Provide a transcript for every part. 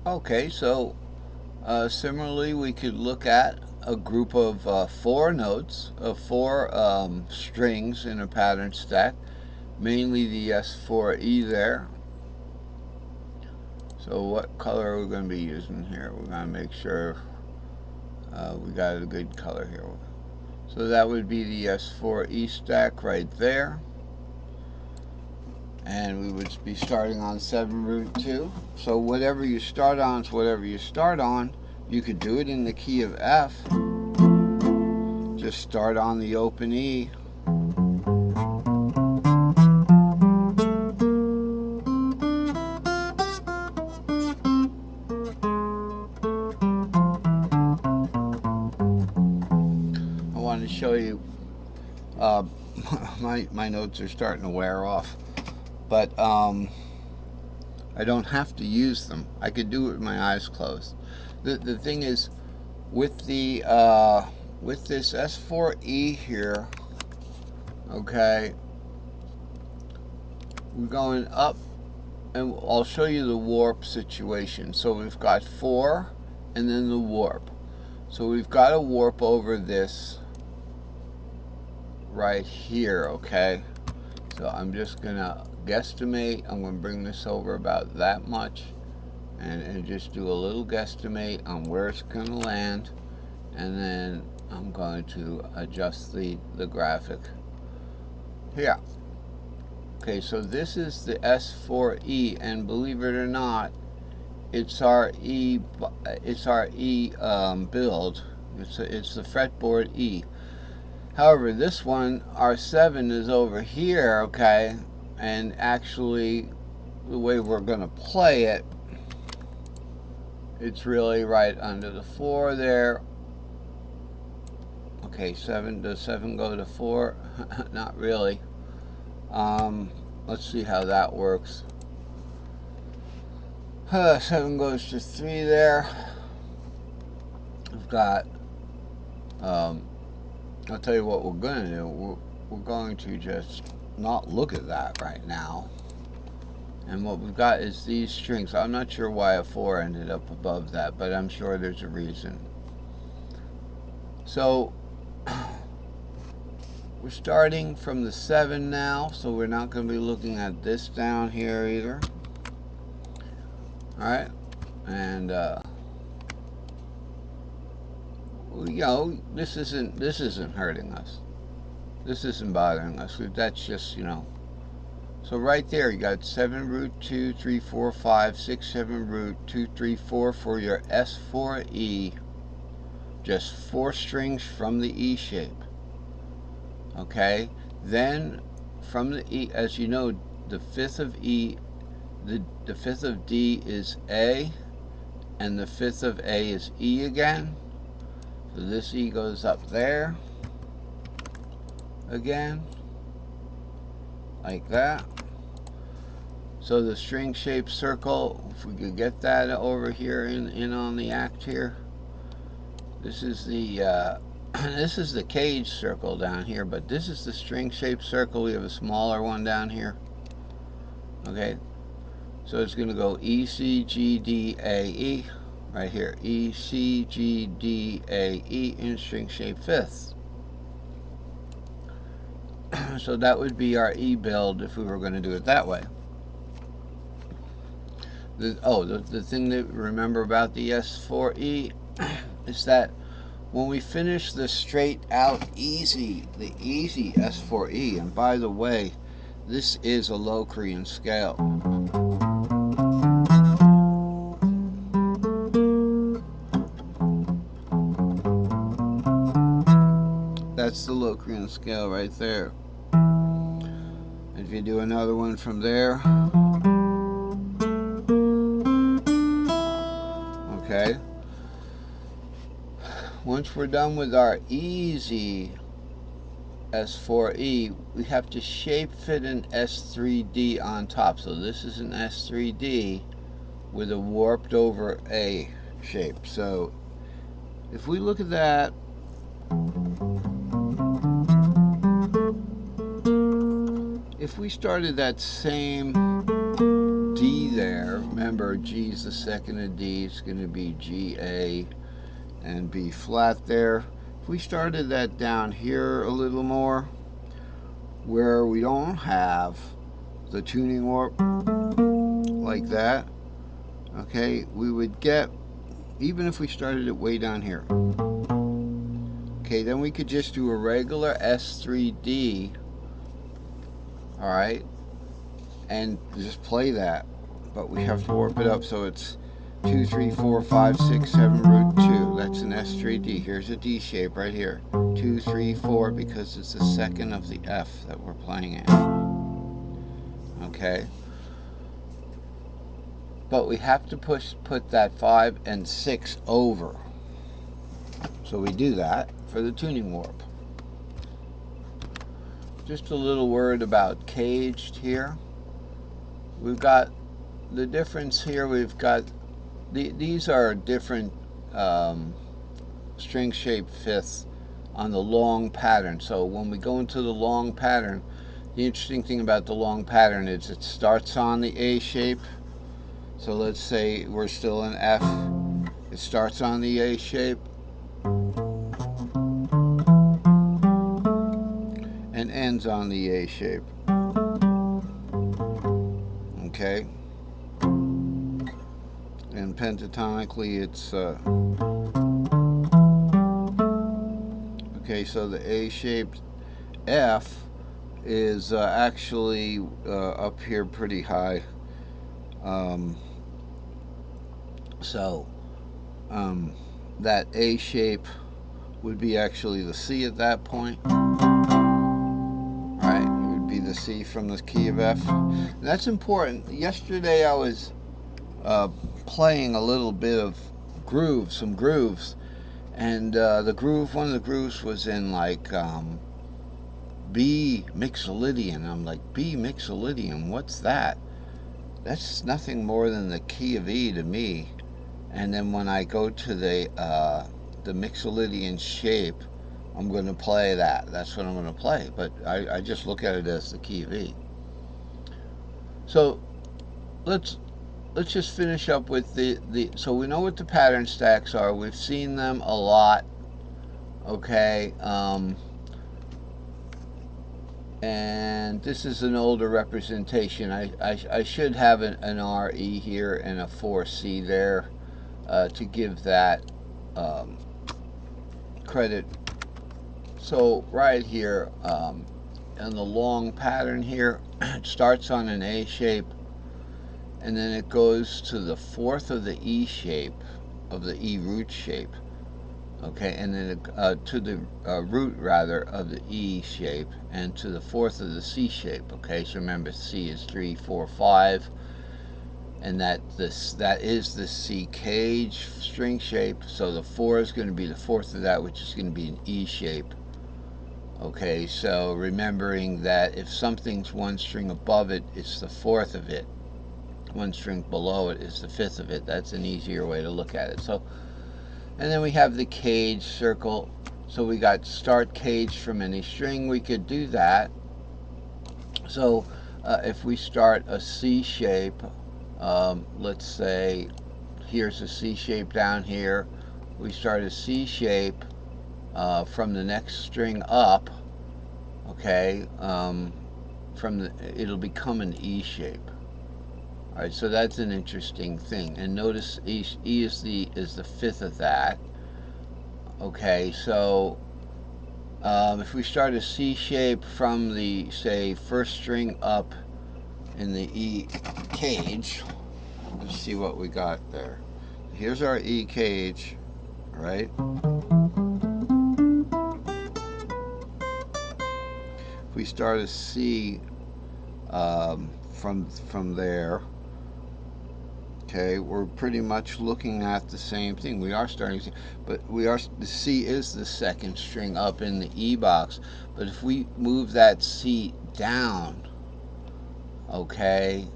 Okay, so similarly we could look at a group of 4 notes, of 4 strings in a pattern stack, mainly the S4E there. So what color are we going to be using here? We're going to make sure we got a good color here. So that would be the S4E stack right there. And we would be starting on 7 root 2. So whatever you start on is whatever you start on. You could do it in the key of F. Just start on the open E. I wanted to show you, my notes are starting to wear off, but I don't have to use them. I could do it with my eyes closed. The thing is, with the with this S4E here, okay, we're going up, and I'll show you the warp situation. So we've got 4 and then the warp. So we've got a warp over this right here, okay? So I'm just gonna guesstimate. I'm gonna bring this over about that much and just do a little guesstimate on where it's gonna land, and then I'm going to adjust the graphic here. Okay, so this is the S4E, and believe it or not, it's our E build. It's the fretboard E. However, this one, our 7 is over here, okay, and actually the way we're going to play it, it's really right under the 4 there. Okay, 7, does 7 go to 4? Not really. Let's see how that works. 7 goes to 3 there. We've got, I'll tell you what we're going to do. We're going to just not look at that right now. And what we've got is these strings. I'm not sure why a 4 ended up above that, but I'm sure there's a reason. So we're starting from the 7 now, so we're not going to be looking at this down here either. Alright, and you know, this isn't hurting us. This isn't bothering us. That's just, you know. So right there, you got 7 root 2, 3, 4, 5, 6, 7 root 2, 3, 4 for your S4E. Just 4 strings from the E shape. Okay, then from the E, as you know, the 5th of E, the 5th of D is A, and the 5th of A is E again. So this E goes up there again, like that. So the string shaped circle, if we could get that over here in on the act here. This is the this is the cage circle down here, but this is the string shaped circle. We have a smaller one down here. Okay, so it's going to go E, C, G, D, A, E, right here. E, C, G, D, A, E in string shaped fifths. So that would be our E build if we were going to do it that way. The thing to remember about the S4E is that when we finish the straight out easy, the easy S4E, and by the way, this is a Locrian scale. That's the Locrian scale right there. If you do another one from there, okay. Once we're done with our easy S4E, we have to shape fit an S3D on top. So this is an S3D with a warped over A shape. So if we look at that, if we started that same D there. Remember, G is the second of D. It's going to be G, A, and B flat there. If we started that down here a little more, where we don't have the tuning warp like that, okay, we would get, even if we started it way down here, okay, then we could just do a regular S3D, all right, and just play that. But we have to warp it up so it's 2, 3, 4, 5, 6, 7 root 2. That's an S3D. Here's a D shape right here. 2, 3, 4, because it's the second of the F that we're playing in. Okay? But we have to put that 5 and 6 over. So we do that for the tuning warp. Just a little word about caged here. We've got the difference here. We've got these are different string shape fifths on the long pattern. So when we go into the long pattern, the interesting thing about the long pattern is it starts on the A shape. So let's say we're still in F. It starts on the A shape and ends on the A shape. Okay? And pentatonically it's okay, so the A shaped F is actually up here pretty high. So that A shape would be actually the C at that point. Right? It would be the C from the key of F. And that's important. Yesterday I was playing a little bit of some grooves, and one of the grooves was in like B mixolydian. I'm like, B mixolydian, what's that? That's nothing more than the key of E to me. And then when I go to the mixolydian shape, I'm going to play that. That's what I'm going to play. But I just look at it as the key of E. So let's just finish up with so we know what the pattern stacks are. We've seen them a lot. Okay. And this is an older representation. I should have an RE here and a 4C there to give that credit. So right here in the long pattern here, it starts on an A shape and then it goes to the fourth of the E shape, of the E root shape. Okay, and then to the root rather of the E shape, and to the fourth of the C shape. Okay, so remember C is 3, 4, 5, and that is the C cage string shape. So the 4 is going to be the fourth of that, which is going to be an E shape. Okay, so remembering that if something's one string above it, it's the fourth of it. One string below it is the fifth of it. That's an easier way to look at it. So. And then we have the cage circle. So we got start cage from any string. We could do that. So if we start a C shape, let's say here's a C shape down here. We start a C shape from the next string up. Okay, it'll become an E shape. All right, so that's an interesting thing. And notice E is the fifth of that. Okay, so if we start a C shape from the, say, first string up in the E cage, let's see what we got there. Here's our E cage, right? If we start a C from there, okay, we're pretty much looking at the same thing. We are starting to see, but the C is the second string up in the E box. But if we move that C down, okay,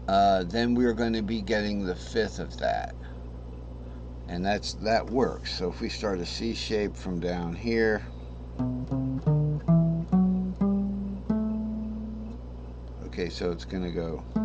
then we're going to be getting the fifth of that. And that works. So if we start a C shape from down here, Okay, so it's going to go